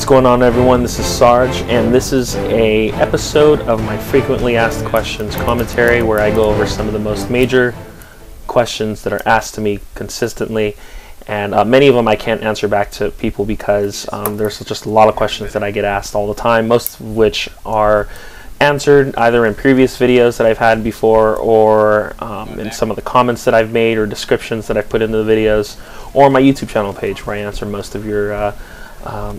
What's going on, everyone? This is Sarge, and this is a episode of my frequently asked questions commentary where I go over some of the most major questions that are asked to me consistently, and many of them I can't answer back to people because there's just a lot of questions that I get asked all the time, most of which are answered either in previous videos that I've had before or in some of the comments that I've made or descriptions that I've put into the videos, or my YouTube channel page where I answer most of your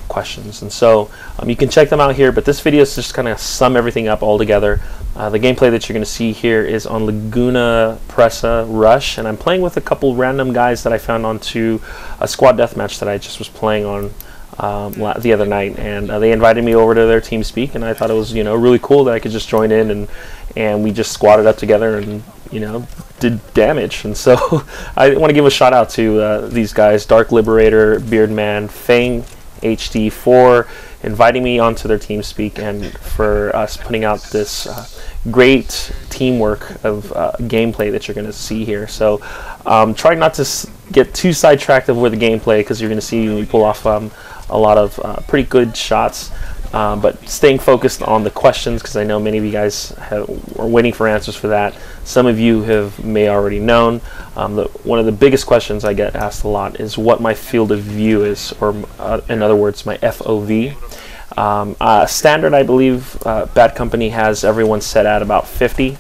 questions. And so you can check them out here, but this video is just kind of sum everything up all together. The gameplay that you're going to see here is on Laguna Presa Rush, and I'm playing with a couple random guys that I found onto a squad deathmatch that I just was playing on the other night, and they invited me over to their Teamspeak, and I thought it was really cool that I could just join in, and we just squatted up together and did damage. And so I want to give a shout out to these guys, Dark Liberator, Beardman, Fang.HD, for inviting me onto their Teamspeak and for us putting out this great teamwork of gameplay that you're going to see here. So try not to get too sidetracked with the gameplay, because you're going to see me pull off a lot of pretty good shots, but staying focused on the questions, because I know many of you guys are waiting for answers for that. Some of you may already known. One of the biggest questions I get asked a lot is what my field of view is, or in other words, my FOV. Standard, I believe, Bad Company has everyone set at about 50.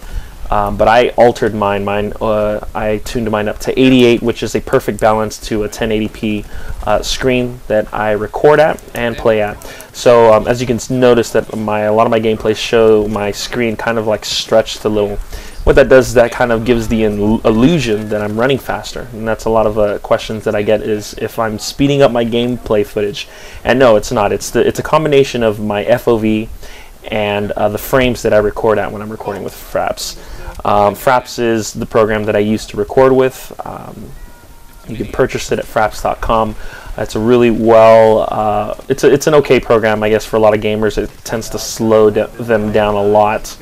But I altered mine. I tuned mine up to 88, which is a perfect balance to a 1080p screen that I record at and play at. So as you can notice, that a lot of my gameplays show my screen kind of like stretched a little. What that does is that kind of gives the illusion that I'm running faster, and that's a lot of questions that I get, is if I'm speeding up my gameplay footage. And no, it's not. It's a combination of my FOV and the frames that I record at when I'm recording with Fraps. Fraps is the program that I used to record with. You can purchase it at Fraps.com. It's a really it's an okay program, I guess, for a lot of gamers. It tends to slow them down a lot.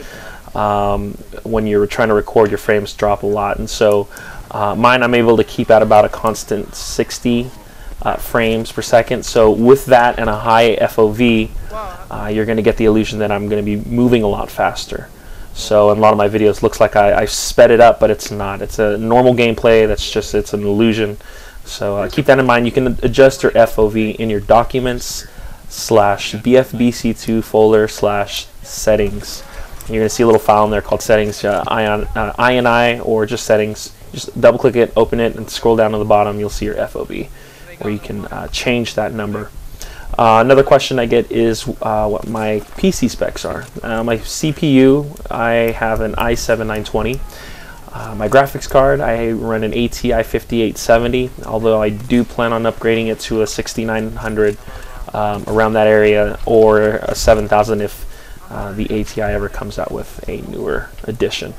When you're trying to record, your frames drop a lot, and so mine I'm able to keep at about a constant 60 frames per second. So with that and a high FOV, you're going to get the illusion that I'm going to be moving a lot faster. So in a lot of my videos, looks like I sped it up, but it's not. It's a normal gameplay. It's an illusion. So keep that in mind. You can adjust your FOV in your documents /BFBC2 folder /settings. You're going to see a little file in there called settings, INI, or just settings. Just double click it, open it, and scroll down to the bottom. You'll see your FOV, where you can change that number. Another question I get is what my PC specs are. My CPU, I have an i7-920. My graphics card, I run an ATI 5870, although I do plan on upgrading it to a 6900 around that area, or a 7000 if the ATI ever comes out with a newer edition.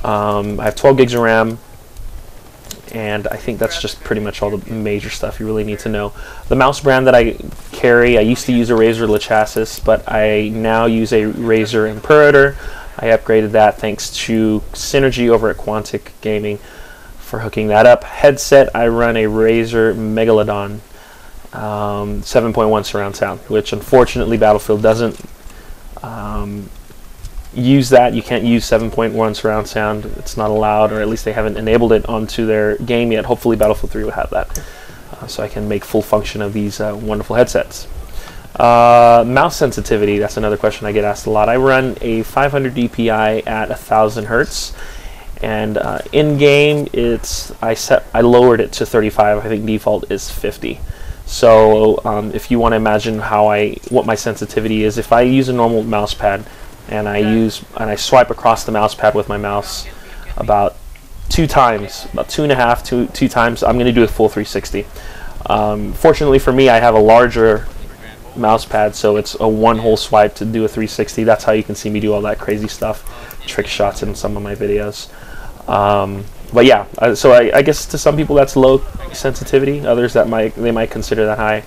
I have 12 gigs of RAM, and I think that's just pretty much all the major stuff you really need to know. The mouse brand that I carry, I used to use a Razer Lachesis, but I now use a Razer Imperator. I upgraded that thanks to Synergy over at Quantic Gaming for hooking that up. Headset, I run a Razer Megalodon 7.1 surround sound, which unfortunately Battlefield doesn't use that. You can't use 7.1 surround sound. It's not allowed, or at least they haven't enabled it onto their game yet. Hopefully Battlefield 3 will have that, so I can make full function of these wonderful headsets. Mouse sensitivity, that's another question I get asked a lot. I run a 500 DPI at 1000 Hertz, and in game I lowered it to 35. I think default is 50. So if you want to imagine what my sensitivity is, if I use a normal mouse pad and I swipe across the mouse pad with my mouse about 2 times, about 2.5, two times, I'm going to do a full 360. Fortunately for me, I have a larger mouse pad, so it's a one whole swipe to do a 360. That's how you can see me do all that crazy stuff, trick shots in some of my videos. But yeah, so I guess to some people that's low sensitivity. Others they might consider that high.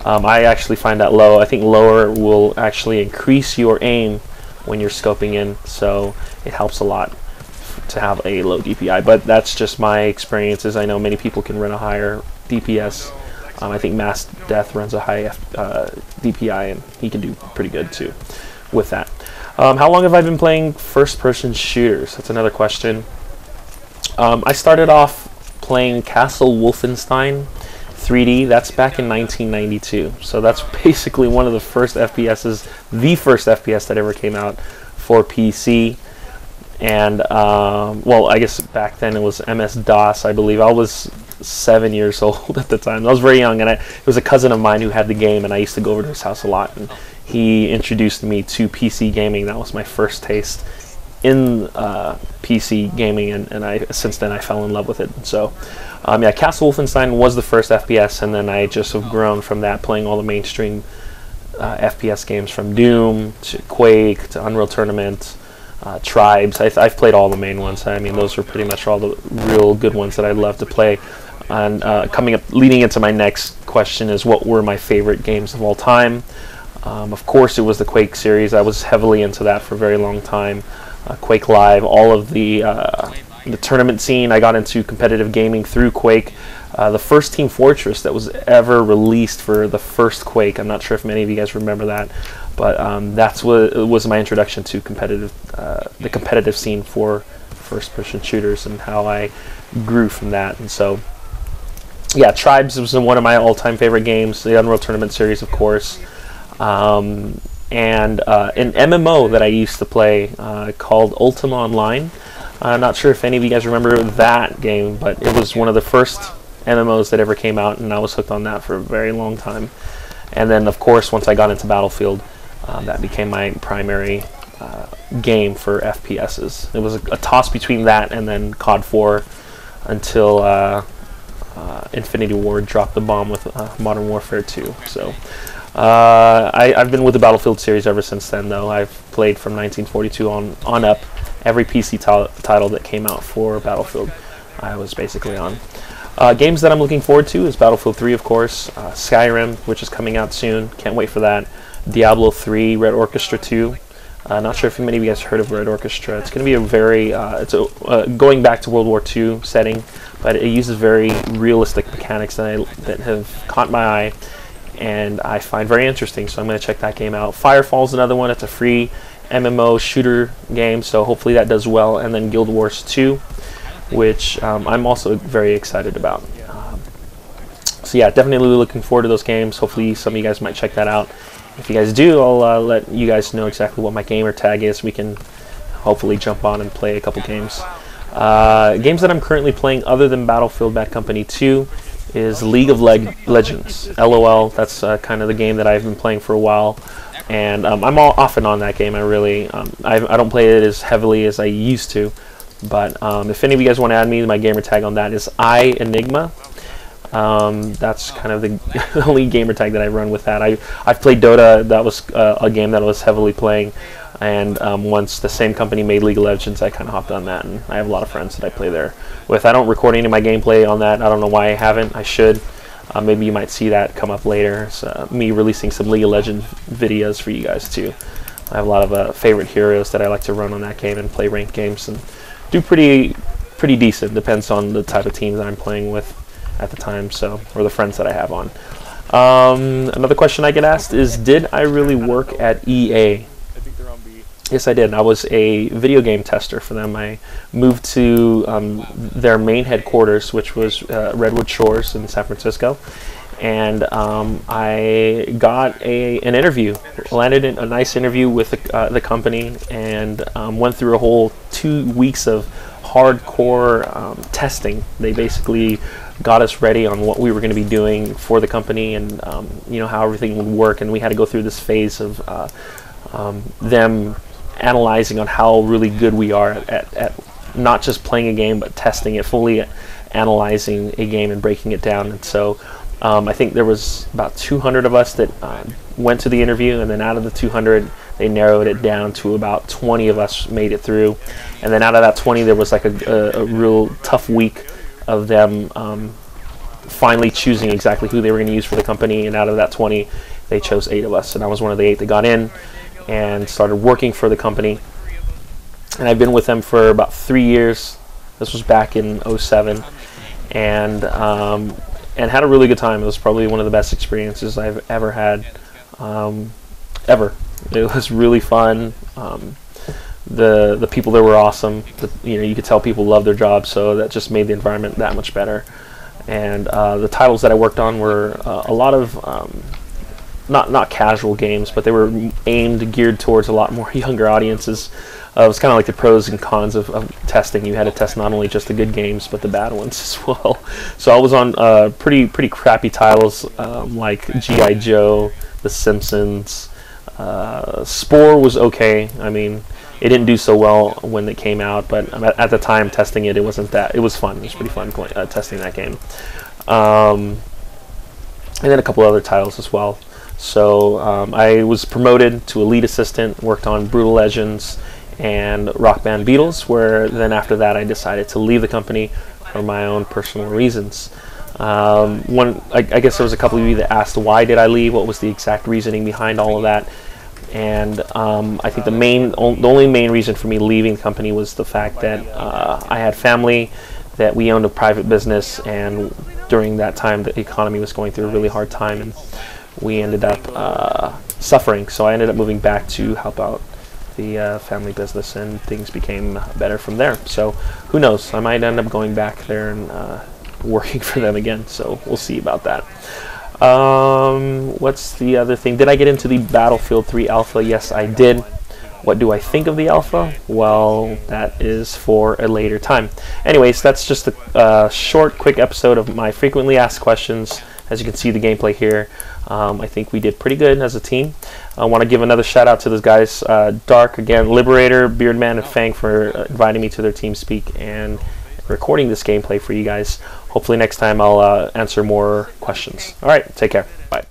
I actually find that low. I think lower will actually increase your aim when you're scoping in, so it helps a lot to have a low DPI. But that's just my experiences. I know many people can run a higher DPS. I think Mass Death runs a high DPI, and he can do pretty good too with that. How long have I been playing first-person shooters? That's another question. I started off playing Castle Wolfenstein 3D. That's back in 1992. So that's basically one of the first FPSs, the first FPS that ever came out for PC. And, well, I guess back then it was MS-DOS, I believe. I was 7 years old at the time. I was very young, and it was a cousin of mine who had the game, and I used to go over to his house a lot. And he introduced me to PC gaming. That was my first taste in PC gaming, and since then I fell in love with it. So, yeah, Castle Wolfenstein was the first FPS, and then I just have grown from that, playing all the mainstream FPS games, from Doom to Quake to Unreal Tournament, Tribes. I've played all the main ones. I mean, those were pretty much all the real good ones that I love to play. And leading into my next question is, what were my favorite games of all time? Of course, it was the Quake series. I was heavily into that for a very long time. Quake Live, all of the tournament scene. I got into competitive gaming through Quake. The first Team Fortress that was ever released for the first Quake. I'm not sure if many of you guys remember that, but that's what was my introduction to the competitive scene for first-person shooters, and how I grew from that. And so, yeah, Tribes was one of my all-time favorite games. The Unreal Tournament series, of course. And an MMO that I used to play called Ultima Online. I'm not sure if any of you guys remember that game, but it was one of the first MMOs that ever came out, and I was hooked on that for a very long time. And then, of course, once I got into Battlefield, that became my primary game for FPSs. It was a toss between that and then COD 4 until Infinity Ward dropped the bomb with Modern Warfare 2. So I've been with the Battlefield series ever since then, though. I've played from 1942 on up. Every PC title that came out for Battlefield, I was basically on. Games that I'm looking forward to is Battlefield 3, of course, Skyrim, which is coming out soon. Can't wait for that. Diablo 3, Red Orchestra 2. Not sure if many of you guys heard of Red Orchestra. It's going to be a very, going back to World War II setting, but it uses very realistic mechanics that have caught my eye, and I find very interesting, so I'm going to check that game out. Firefall's another one. It's a free MMO shooter game, so hopefully that does well. And then Guild Wars 2, which I'm also very excited about. So yeah, definitely looking forward to those games. Hopefully some of you guys might check that out. If you guys do, I'll let you guys know exactly what my gamer tag is. We can hopefully jump on and play a couple games. Games that I'm currently playing other than Battlefield Bad Company 2 is League of Legends. LOL, that's kind of the game that I've been playing for a while. And I'm all off and on that game. I don't play it as heavily as I used to. But if any of you guys want to add me, my gamer tag on that is Enigma. That's kind of the only gamer tag that I run with that. I've played Dota. That was a game that I was heavily playing, and once the same company made League of Legends, I kind of hopped on that, and I have a lot of friends that I play there with. I don't record any of my gameplay on that. I don't know why I haven't. I should. Maybe you might see that come up later. So, me releasing some League of Legends videos for you guys too. I have a lot of favorite heroes that I like to run on that game and play ranked games, and do pretty decent. Depends on the type of team that I'm playing with at the time, so, or the friends that I have on. Another question I get asked is, did I really work at EA? Yes, I did. I was a video game tester for them. I moved to their main headquarters, which was Redwood Shores in San Francisco, and I got an interview, landed in a nice interview with the company, and went through a whole 2 weeks of hardcore testing. They basically got us ready on what we were going to be doing for the company, and you know, how everything would work, and we had to go through this phase of them analyzing on how really good we are at not just playing a game, but testing it, fully analyzing a game and breaking it down. And so I think there was about 200 of us that went to the interview, and then out of the 200 they narrowed it down to about 20 of us made it through. And then out of that 20, there was like a real tough week of them finally choosing exactly who they were going to use for the company. And out of that 20, they chose 8 of us, and I was one of the 8 that got in and started working for the company. And I've been with them for about 3 years. This was back in '07, and and had a really good time. It was probably one of the best experiences I've ever had, ever. It was really fun. The people there were awesome. You could tell people loved their jobs, so that just made the environment that much better. And the titles that I worked on were a lot of not casual games, but they were geared towards a lot more younger audiences. It was kind of like the pros and cons of testing. You had to test not only just the good games, but the bad ones as well. So I was on pretty crappy titles like G.I. Joe, The Simpsons. Spore was okay. I mean, it didn't do so well when it came out, but at the time testing it, it was fun. It was pretty fun testing that game. And then a couple other titles as well. So I was promoted to a lead assistant, worked on Brutal Legends and Rock Band Beatles, where then after that I decided to leave the company for my own personal reasons. I guess there was a couple of you that asked why did I leave, what was the exact reasoning behind all of that. And I think the only main reason for me leaving the company was the fact that I had family, that we owned a private business, and during that time the economy was going through a really hard time, and we ended up suffering. So I ended up moving back to help out the family business, and things became better from there. So who knows, I might end up going back there and working for them again, so we'll see about that. What's the other thing? Did I get into the Battlefield 3 alpha? Yes, I did. What do I think of the alpha? Well, that is for a later time. Anyways, that's just a short, quick episode of my frequently asked questions. As you can see the gameplay here, I think we did pretty good as a team. I want to give another shout out to those guys, Dark, again, Liberator, Beardman, and Fang for inviting me to their Teamspeak and recording this gameplay for you guys. Hopefully next time I'll answer more questions. All right, take care. Bye.